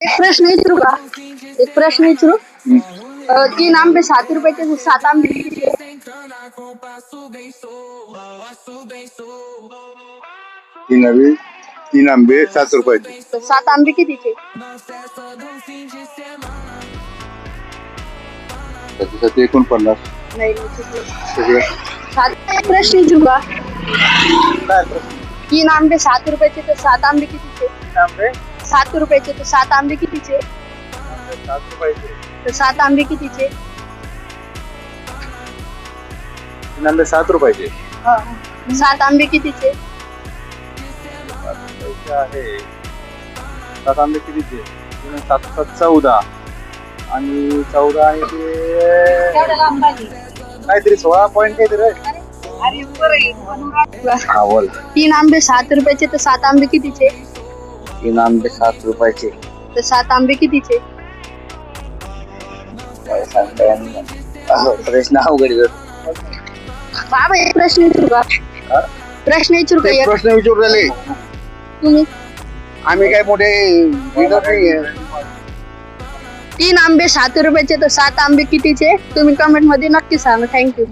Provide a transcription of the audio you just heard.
एक प्रश्न विचारू का? एक प्रश्न विचारू. 3 आंबे 7 रुपयाचे, 7 आंबे कितीचे? 3 आंबे 7 रुपयाचे. तर 7 आंबे कितीचे? त्याच्यासाठी 49. नाही नाही, चुकलं. सगळं एक प्रश्न विचारू का? काय प्रश्न? 3 आंबे 7 रुपयाचे, तर 7 आंबे कितीचे? 3 आंबे 7 रुपयाचे, तर 7 आंबे कितीचे? 7 रुपयाचे. तर 7 आंबे कितीचे? 3 आंबे 7 रुपयाचे. 7 आंबे कितीचे? 7 रुपयाचे आहे. 7 आंबे कितीचे? 7 7 14 आणि 14 आहे ते काहीतरी 16 पॉईंट काहीतरी आहे. हा बोल. 3 आंबे 7 रुपयाचे, तर 7 आंबे कितीचे? 3 आंबे 7 रुपयाचे. तर 7 आंबे कितीचे? काय सांगता येणार नाही. प्रश्न अवघड आहे. बाबा एक प्रश्न विचारू का? हा? प्रश्न विचारू का? एक एक प्रश्न विचारू राहिले. तुम्ही. आम्ही काय मोठे leader नाहीये. 3 आंबे 7 रुपयाचे, तर 7 आंबे कितीचे? तुम्ही कमेंट मध्ये नक्की सांगा. थँक्यू.